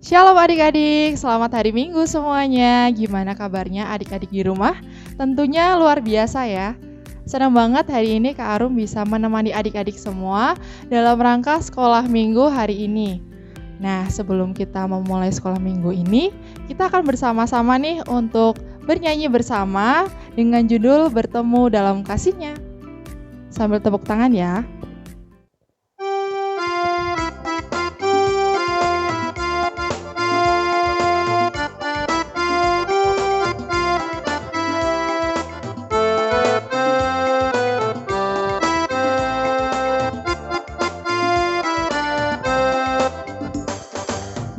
Shalom adik-adik, selamat hari Minggu semuanya. Gimana kabarnya adik-adik di rumah? Tentunya luar biasa ya. Senang banget hari ini Kak Arum bisa menemani adik-adik semua dalam rangka sekolah minggu hari ini. Nah, sebelum kita memulai sekolah minggu ini, kita akan bersama-sama nih untuk bernyanyi bersama dengan judul Bertemu dalam Kasih-Nya. Sambil tepuk tangan ya.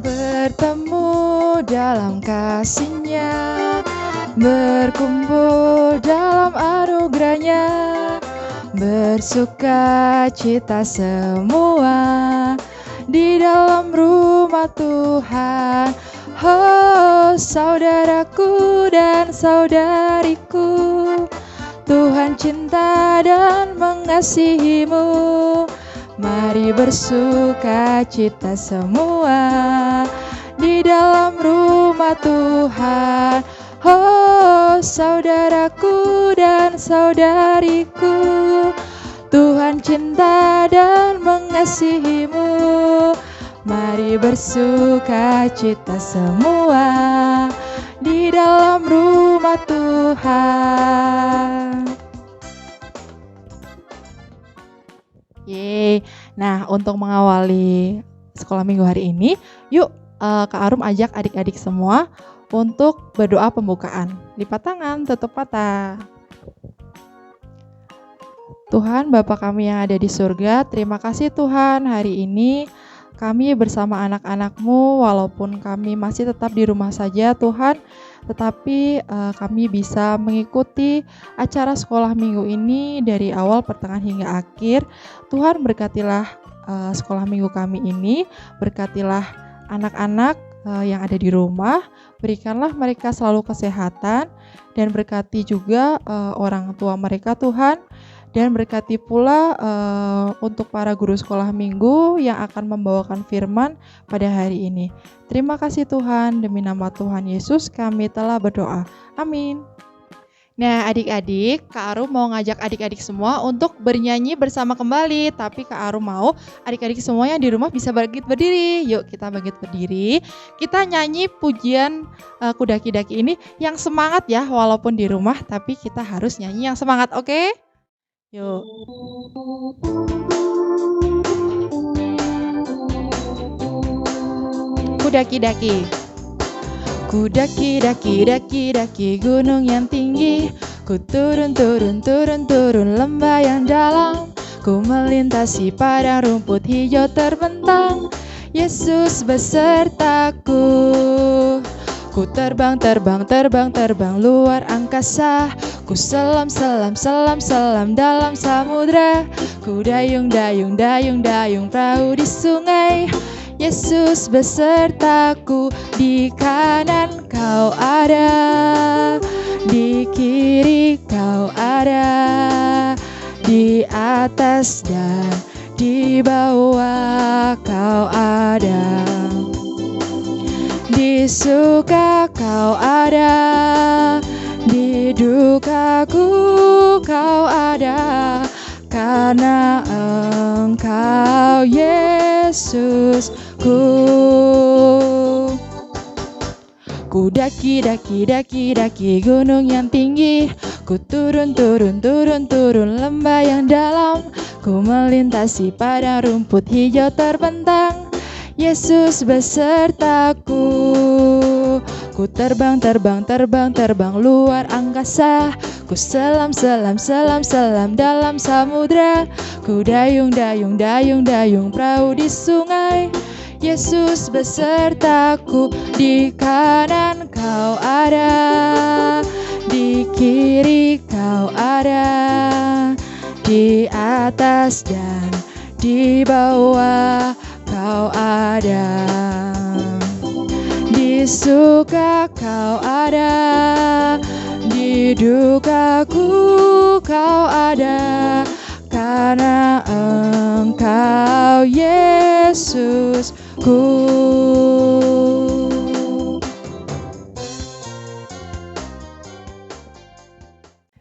Bertemu dalam kasih-Nya, berkumpul dalam anugerah-Nya, bersuka cita semua di dalam rumah Tuhan. Oh, saudaraku dan saudariku, Tuhan cinta dan mengasihimu. Mari bersuka cita semua di dalam rumah Tuhan. Oh, saudaraku dan saudariku, Tuhan cinta dan mengasihimu. Mari bersuka cita semua di dalam rumah Tuhan. Yeay. Nah, untuk mengawali sekolah minggu hari ini, yuk Kak Arum ajak adik-adik semua untuk berdoa pembukaan. Lipat tangan, tutup mata. Tuhan Bapa kami yang ada di surga, terima kasih Tuhan hari ini kami bersama anak-anak-Mu, walaupun kami masih tetap di rumah saja Tuhan, tetapi kami bisa mengikuti acara sekolah minggu ini dari awal, pertengahan hingga akhir. Tuhan berkatilah sekolah minggu kami ini, berkatilah anak-anak yang ada di rumah, berikanlah mereka selalu kesehatan, dan berkati juga orang tua mereka Tuhan. Dan berkati pula untuk para guru sekolah minggu yang akan membawakan firman pada hari ini. Terima kasih Tuhan, demi nama Tuhan Yesus kami telah berdoa. Amin. Nah adik-adik, Kak Arum mau ngajak adik-adik semua untuk bernyanyi bersama kembali. Tapi Kak Arum mau adik-adik semua yang di rumah bisa bangkit berdiri. Yuk kita bangkit berdiri. Kita nyanyi pujian Kudaki-Daki ini yang semangat ya, walaupun di rumah tapi kita harus nyanyi yang semangat, oke? Yuk. Kudaki-daki. Kudaki-daki gunung yang tinggi, ku turun lembah yang dalam, ku melintasi padang rumput hijau terbentang, Yesus besertaku. Ku terbang luar angkasa, ku selam dalam samudra, ku dayung perahu di sungai, Yesus besertaku. Di kanan kau ada, di kiri kau ada, di atas dan di bawah kau ada. Di suka kau ada, di dukaku kau ada, karena Engkau Yesusku. Kudaki gunung yang tinggi, ku turun lembah yang dalam, ku melintasi padang rumput hijau terbentang, Yesus besertaku. Ku terbang luar angkasa, ku selam dalam samudra, ku dayung perahu di sungai, Yesus besertaku. Di kanan kau ada, di kiri kau ada, di atas dan di bawah kau ada. Di suka kau ada, di dukaku kau ada, karena Engkau Yesusku.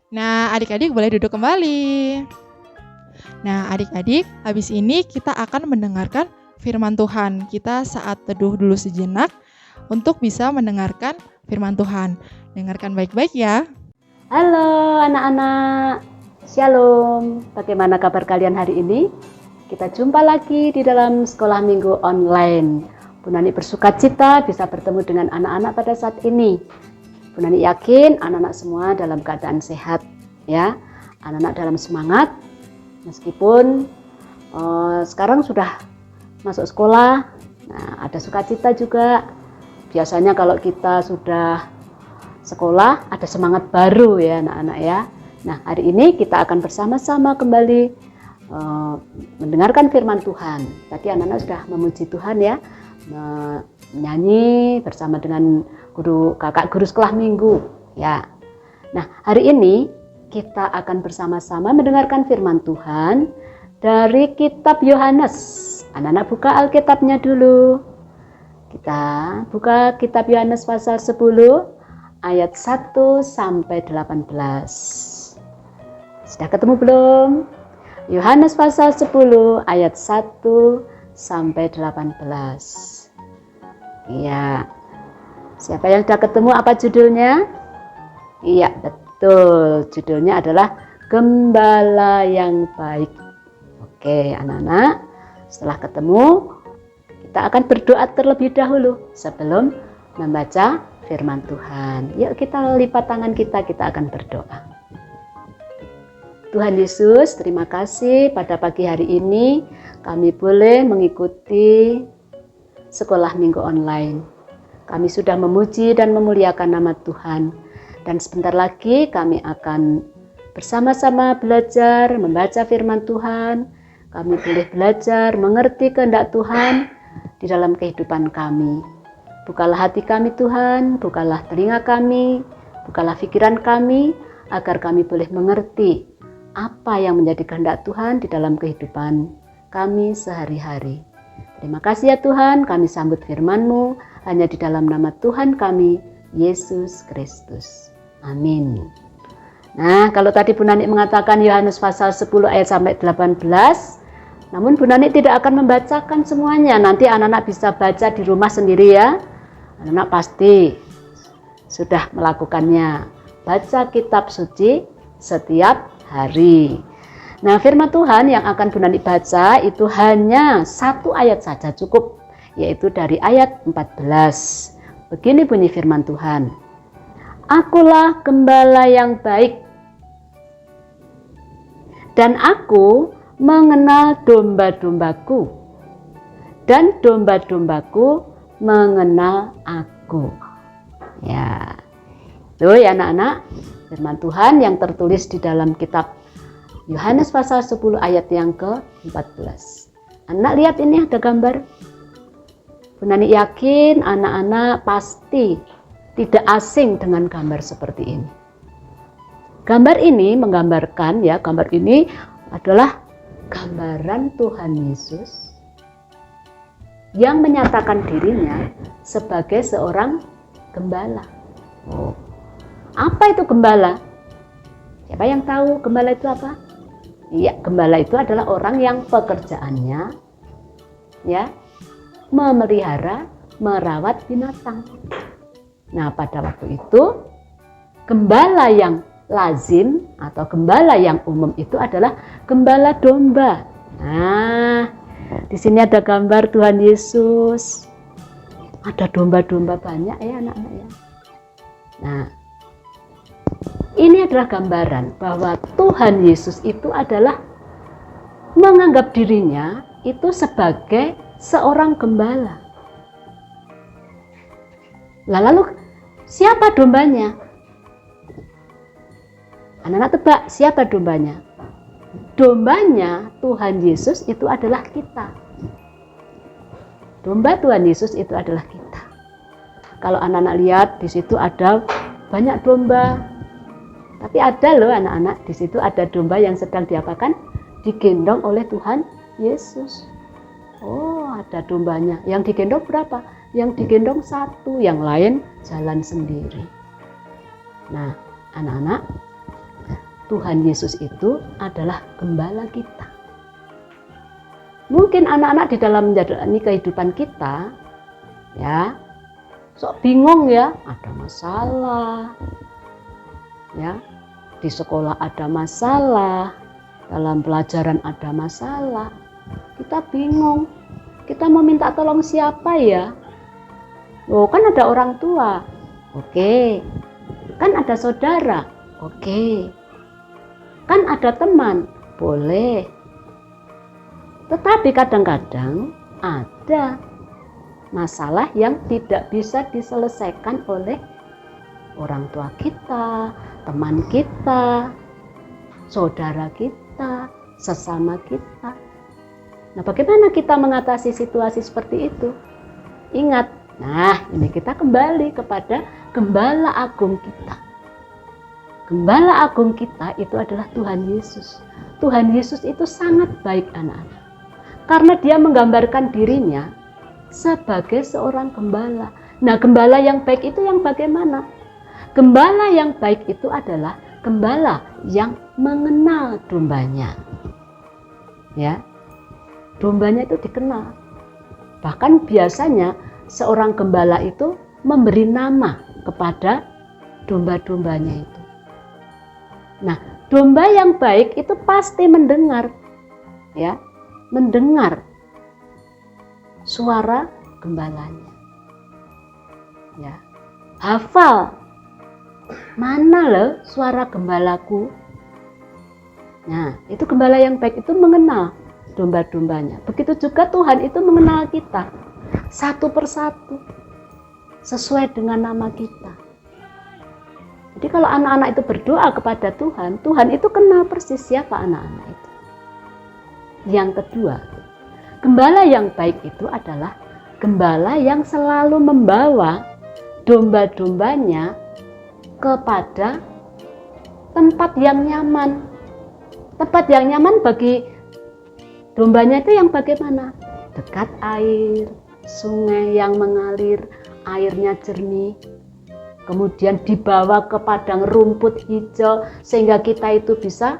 Nah, adik-adik boleh duduk kembali. Nah, adik-adik, habis ini kita akan mendengarkan firman Tuhan. Kita saat teduh dulu sejenak untuk bisa mendengarkan firman Tuhan. Dengarkan baik-baik ya. Halo anak-anak, Shalom. Bagaimana kabar kalian hari ini? Kita jumpa lagi di dalam sekolah minggu online. Bu Nani bersuka cita bisa bertemu dengan anak-anak pada saat ini. Bu Nani yakin anak-anak semua dalam keadaan sehat, ya. Anak-anak dalam semangat, meskipun sekarang sudah masuk sekolah. Nah, ada sukacita juga. Biasanya kalau kita sudah sekolah ada semangat baru ya anak-anak ya. Nah, hari ini kita akan bersama-sama kembali mendengarkan firman Tuhan. Tadi anak-anak sudah memuji Tuhan ya, menyanyi bersama dengan kakak guru sekolah minggu ya. Nah, hari ini kita akan bersama-sama mendengarkan firman Tuhan dari kitab Yohanes. Anak-anak buka Alkitabnya dulu. Kita buka kitab Yohanes pasal 10 ayat 1 sampai 18. Sudah ketemu belum? Yohanes pasal 10 ayat 1 sampai 18. Iya. Siapa yang sudah ketemu, apa judulnya? Iya, betul. Judulnya adalah Gembala yang Baik. Oke, anak-anak. Setelah ketemu, kita akan berdoa terlebih dahulu sebelum membaca firman Tuhan. Yuk kita lipat tangan kita akan berdoa. Tuhan Yesus, terima kasih pada pagi hari ini kami boleh mengikuti sekolah minggu online. Kami sudah memuji dan memuliakan nama Tuhan. Dan sebentar lagi kami akan bersama-sama belajar membaca firman Tuhan. Kami boleh belajar mengerti kehendak Tuhan di dalam kehidupan kami. Bukalah hati kami Tuhan, bukalah telinga kami, bukalah pikiran kami, agar kami boleh mengerti apa yang menjadi kehendak Tuhan di dalam kehidupan kami sehari-hari. Terima kasih ya Tuhan, kami sambut firman-Mu hanya di dalam nama Tuhan kami, Yesus Kristus. Amin. Nah, kalau tadi Bu Nani mengatakan Yohanes pasal 10 ayat sampai 18, namun Bu Nani tidak akan membacakan semuanya. Nanti anak-anak bisa baca di rumah sendiri ya. Anak-anak pasti sudah melakukannya. Baca kitab suci setiap hari. Nah, firman Tuhan yang akan Bu Nani baca itu hanya satu ayat saja cukup, yaitu dari ayat 14. Begini bunyi firman Tuhan. Akulah gembala yang baik, dan aku mengenal domba-dombaku, dan domba-dombaku mengenal aku. Ya, itu ya anak-anak, firman Tuhan yang tertulis di dalam kitab Yohanes pasal 10 ayat yang ke-14. Anak lihat ini ada gambar. Bu Nani yakin anak-anak pasti tidak asing dengan gambar seperti ini. Gambar ini menggambarkan ya, gambar ini adalah gambaran Tuhan Yesus yang menyatakan dirinya sebagai seorang gembala. Oh. Apa itu gembala? Siapa yang tahu gembala itu apa? Iya, gembala itu adalah orang yang pekerjaannya ya memelihara, merawat binatang. Nah, pada waktu itu gembala yang lazim atau gembala yang umum itu adalah gembala domba. Nah, di sini ada gambar Tuhan Yesus. Ada domba-domba banyak ya anak-anak ya. Nah, ini adalah gambaran bahwa Tuhan Yesus itu adalah menganggap dirinya itu sebagai seorang gembala. Lalu siapa dombanya? Anak-anak tebak siapa dombanya? Dombanya Tuhan Yesus itu adalah kita. Domba Tuhan Yesus itu adalah kita. Kalau anak-anak lihat di situ ada banyak domba. Tapi ada loh anak-anak, di situ ada domba yang sedang diapakan? Digendong oleh Tuhan Yesus. Oh, ada dombanya. Yang digendong berapa? Yang digendong satu, yang lain jalan sendiri. Nah, anak-anak, Tuhan Yesus itu adalah gembala kita. Mungkin anak-anak di dalam menjalani kehidupan kita, ya, sok bingung ya, ada masalah, ya, di sekolah ada masalah, dalam pelajaran ada masalah, kita bingung, kita mau minta tolong siapa ya? Oh, kan ada orang tua, oke, kan ada saudara, oke, kan ada teman, boleh. Tetapi kadang-kadang ada masalah yang tidak bisa diselesaikan oleh orang tua kita, teman kita, saudara kita, sesama kita. Nah, bagaimana kita mengatasi situasi seperti itu? Ingat, nah ini kita kembali kepada gembala agung kita. Gembala agung kita itu adalah Tuhan Yesus. Tuhan Yesus itu sangat baik anak-anak. Karena dia menggambarkan dirinya sebagai seorang gembala. Nah, gembala yang baik itu yang bagaimana? Gembala yang baik itu adalah gembala yang mengenal dombanya. Ya, dombanya itu dikenal. Bahkan biasanya seorang gembala itu memberi nama kepada domba-dombanya itu. Nah, domba yang baik itu pasti mendengar, ya, mendengar suara gembalanya. Ya, hafal. Mana loh suara gembalaku? Nah, itu gembala yang baik itu mengenal domba-dombanya. Begitu juga Tuhan itu mengenal kita satu persatu sesuai dengan nama kita. Jadi kalau anak-anak itu berdoa kepada Tuhan, Tuhan itu kenal persis siapa anak-anak itu. Yang kedua, gembala yang baik itu adalah gembala yang selalu membawa domba-dombanya kepada tempat yang nyaman. Tempat yang nyaman bagi dombanya itu yang bagaimana? Dekat air, sungai yang mengalir, airnya jernih. Kemudian dibawa ke padang rumput hijau sehingga kita itu bisa,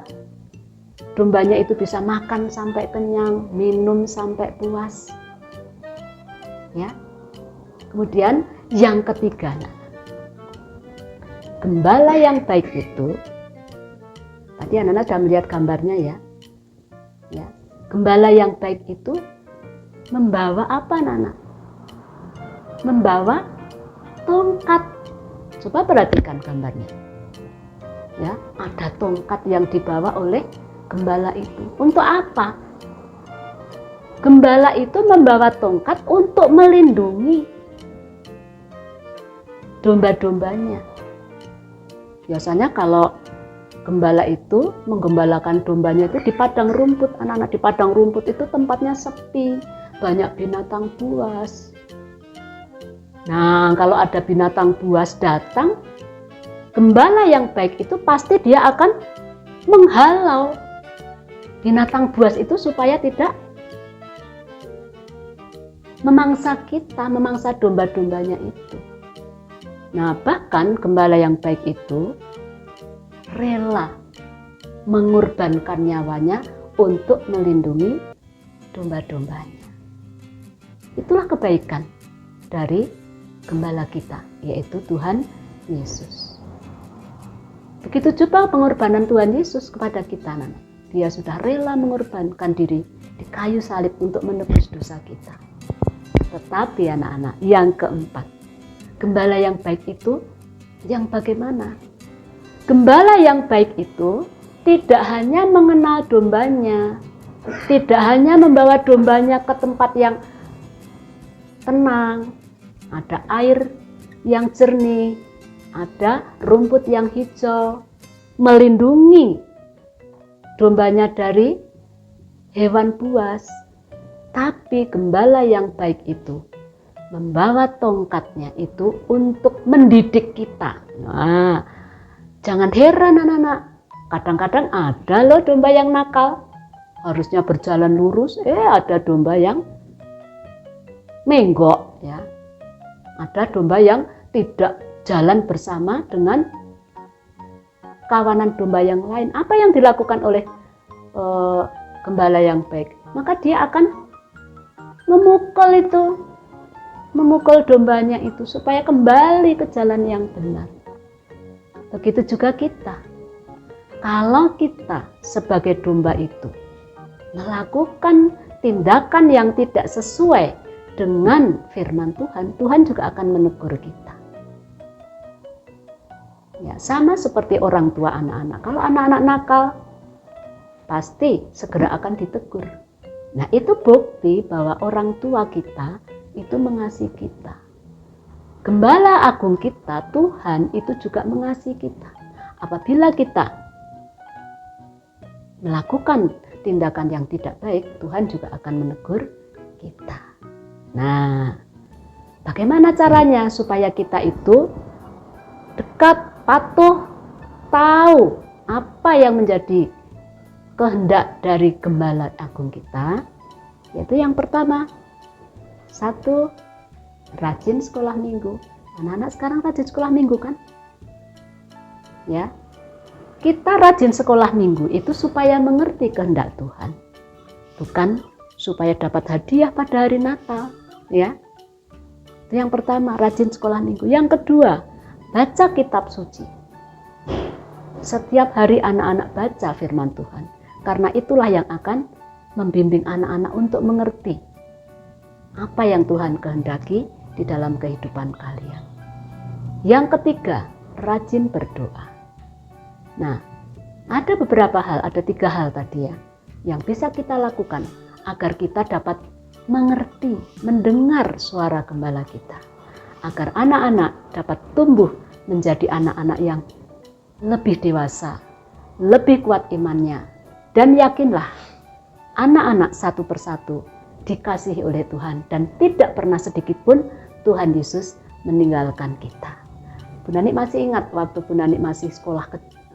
dombanya itu bisa makan sampai kenyang, minum sampai puas. Ya. Kemudian yang ketiga, gembala yang baik itu, tadi anak-anak sudah melihat gambarnya ya. Ya. Gembala yang baik itu membawa apa anak-anak? Membawa tongkat. Coba perhatikan gambarnya. Ya, ada tongkat yang dibawa oleh gembala itu. Untuk apa? Gembala itu membawa tongkat untuk melindungi domba-dombanya. Biasanya kalau gembala itu menggembalakan dombanya itu di padang rumput. Anak-anak, di padang rumput itu tempatnya sepi, banyak binatang buas. Nah, kalau ada binatang buas datang, gembala yang baik itu pasti dia akan menghalau binatang buas itu supaya tidak memangsa kita, memangsa domba-dombanya itu. Nah, bahkan gembala yang baik itu rela mengorbankan nyawanya untuk melindungi domba-dombanya. Itulah kebaikan dari gembala kita, yaitu Tuhan Yesus. Begitu juga pengorbanan Tuhan Yesus kepada kita. Dia sudah rela mengorbankan diri di kayu salib untuk menebus dosa kita. Tetapi anak-anak, yang keempat, gembala yang baik itu yang bagaimana? Gembala yang baik itu tidak hanya mengenal dombanya, tidak hanya membawa dombanya ke tempat yang tenang, ada air yang jernih, ada rumput yang hijau, melindungi dombanya dari hewan buas. Tapi gembala yang baik itu membawa tongkatnya itu untuk mendidik kita. Nah, jangan heran anak-anak, kadang-kadang ada loh domba yang nakal, harusnya berjalan lurus, ada domba yang menggok, ya. Ada domba yang tidak jalan bersama dengan kawanan domba yang lain, apa yang dilakukan oleh gembala yang baik? Maka dia akan memukul dombanya itu supaya kembali ke jalan yang benar. Begitu juga kita. Kalau kita sebagai domba itu melakukan tindakan yang tidak sesuai dengan firman Tuhan, Tuhan juga akan menegur kita. Ya, sama seperti orang tua anak-anak. Kalau anak-anak nakal, pasti segera akan ditegur. Nah, itu bukti bahwa orang tua kita itu mengasihi kita. Gembala agung kita, Tuhan, itu juga mengasihi kita. Apabila kita melakukan tindakan yang tidak baik, Tuhan juga akan menegur kita. Nah, bagaimana caranya supaya kita itu dekat, patuh, tahu apa yang menjadi kehendak dari gembala agung kita? Yaitu yang pertama, 1, rajin sekolah minggu. Anak-anak sekarang rajin sekolah minggu kan? Ya, kita rajin sekolah minggu itu supaya mengerti kehendak Tuhan, bukan supaya dapat hadiah pada hari Natal. Ya, itu yang pertama, rajin sekolah minggu. Yang kedua, baca kitab suci. Setiap hari anak-anak baca firman Tuhan, karena itulah yang akan membimbing anak-anak untuk mengerti apa yang Tuhan kehendaki di dalam kehidupan kalian. Yang ketiga, rajin berdoa. Nah, ada beberapa hal, ada 3 hal tadi ya, yang bisa kita lakukan agar kita dapat mengerti, mendengar suara gembala kita. Agar anak-anak dapat tumbuh menjadi anak-anak yang lebih dewasa, lebih kuat imannya. Dan yakinlah, anak-anak satu persatu dikasihi oleh Tuhan dan tidak pernah sedikit pun Tuhan Yesus meninggalkan kita. Bu Nani masih ingat waktu Bu Nani masih sekolah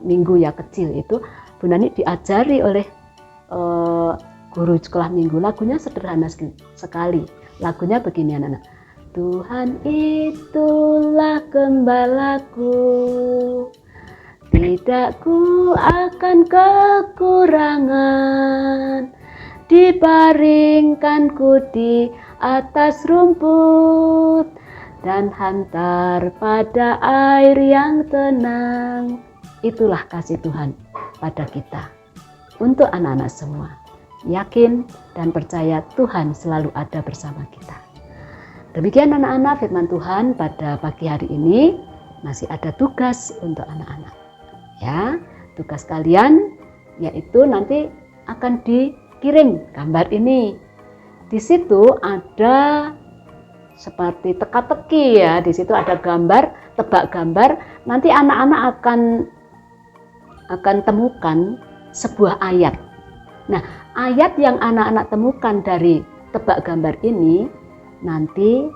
minggu ya kecil itu, Bu Nani diajari oleh guru sekolah minggu, lagunya sederhana sekali. Lagunya begini anak-anak. Tuhan itulah gembalaku, tidak ku akan kekurangan, dibaringkanku di atas rumput dan hantar pada air yang tenang. Itulah kasih Tuhan pada kita. Untuk anak-anak semua, yakin dan percaya Tuhan selalu ada bersama kita. Demikian anak-anak firman Tuhan pada pagi hari ini. Masih ada tugas untuk anak-anak. Ya, tugas kalian yaitu nanti akan dikirim gambar ini. Di situ ada seperti teka-teki ya, di situ ada gambar, tebak gambar. Nanti anak-anak akan temukan sebuah ayat. Nah, ayat yang anak-anak temukan dari tebak gambar ini nanti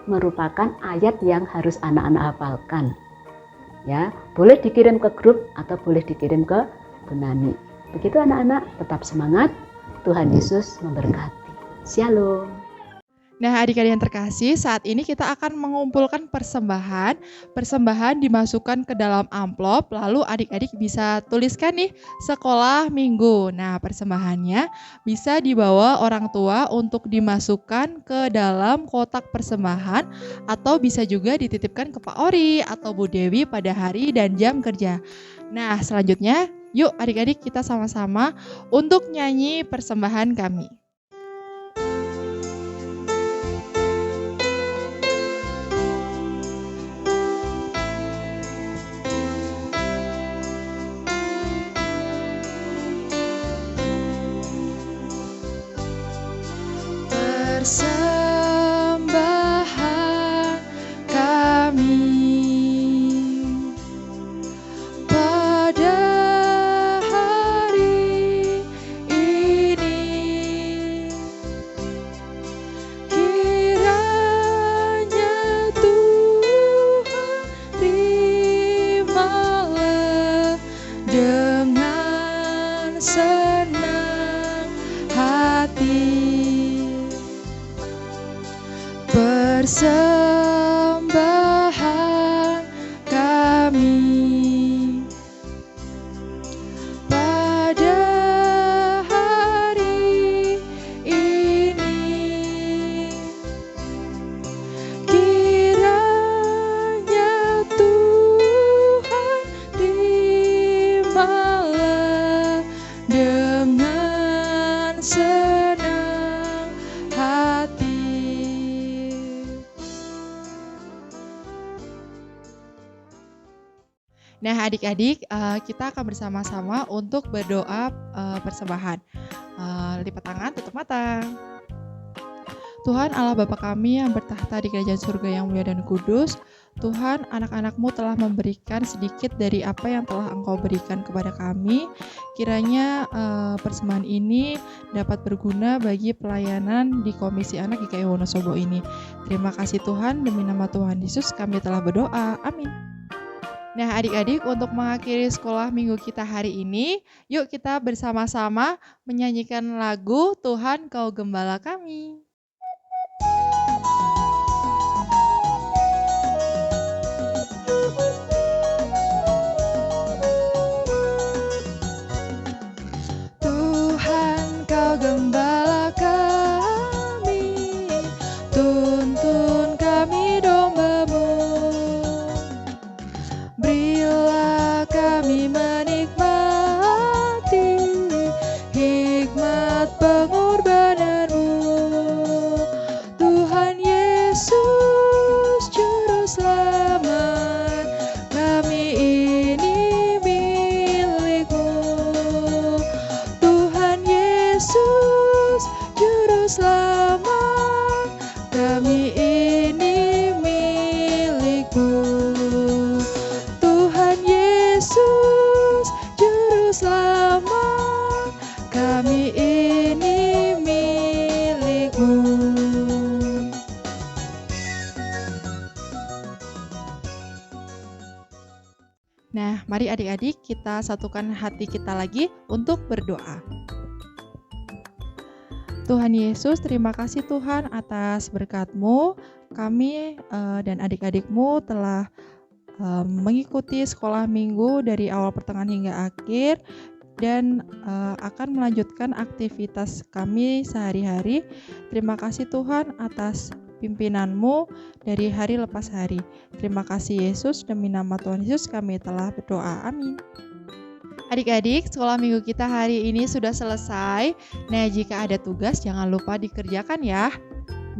merupakan ayat yang harus anak-anak hafalkan. Ya, boleh dikirim ke grup atau boleh dikirim ke Bu Nani. Begitu anak-anak, tetap semangat. Tuhan Yesus memberkati. Shalom. Nah, adik-adik yang terkasih, saat ini kita akan mengumpulkan persembahan. Persembahan dimasukkan ke dalam amplop, lalu adik-adik bisa tuliskan nih, sekolah minggu. Nah, persembahannya bisa dibawa orang tua untuk dimasukkan ke dalam kotak persembahan, atau bisa juga dititipkan ke Pak Ori atau Bu Dewi pada hari dan jam kerja. Nah, selanjutnya, yuk adik-adik kita sama-sama untuk nyanyi persembahan kami. Persembahan kami pada hari ini, kiranya Tuhan terimalah dengan senang hati. Persembahan kami Nah, adik-adik, kita akan bersama-sama untuk berdoa persembahan. Lipat tangan, tutup mata. Tuhan Allah Bapa kami yang bertahta di kerajaan surga yang mulia dan kudus, Tuhan, anak-anak-Mu telah memberikan sedikit dari apa yang telah Engkau berikan kepada kami. Kiranya persembahan ini dapat berguna bagi pelayanan di Komisi Anak GKI Wonosobo ini. Terima kasih Tuhan, demi nama Tuhan Yesus kami telah berdoa. Amin. Nah, adik-adik, untuk mengakhiri sekolah minggu kita hari ini, yuk kita bersama-sama menyanyikan lagu Tuhan Kau Gembala Kami. Tuhan Kau Gembala kami, tuntun kami domba-Mu. Berilah kami menikmati hikmat pengorbanan-Mu. Tuhan Yesus Juru Selamat, kami ini milik-Mu. Tuhan Yesus Juru Selamat, kami ini milik-Mu. Tuhan Yesus Juru Selamat, kami ini milik-Mu. Nah, mari adik-adik kita satukan hati kita lagi untuk berdoa. Tuhan Yesus, terima kasih Tuhan atas berkat-Mu. Kami dan adik-adik-Mu telah mengikuti sekolah minggu dari awal pertengahan hingga akhir dan akan melanjutkan aktivitas kami sehari-hari. Terima kasih Tuhan atas pimpinan-Mu dari hari lepas hari. Terima kasih Yesus, demi nama Tuhan Yesus kami telah berdoa. Amin. Adik-adik, sekolah minggu kita hari ini sudah selesai. Nah, jika ada tugas jangan lupa dikerjakan ya.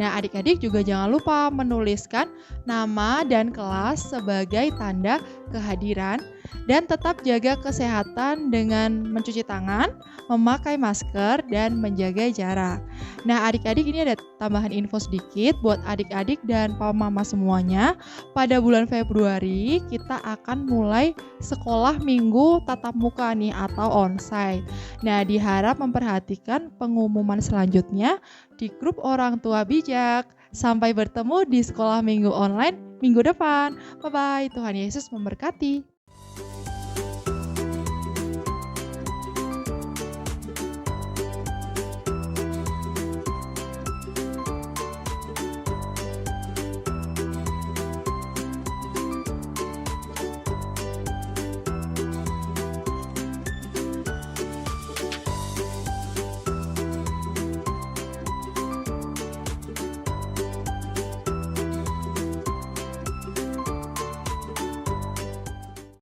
Nah, adik-adik juga jangan lupa menuliskan nama dan kelas sebagai tanda kehadiran dan tetap jaga kesehatan dengan mencuci tangan, memakai masker, dan menjaga jarak. Nah, adik-adik ini ada tambahan info sedikit buat adik-adik dan papa mama semuanya. Pada bulan Februari kita akan mulai sekolah minggu tatap muka nih atau onsite. Nah, diharap memperhatikan pengumuman selanjutnya di grup orang tua bijak. Sampai bertemu di sekolah minggu online minggu depan. Bye-bye, Tuhan Yesus memberkati.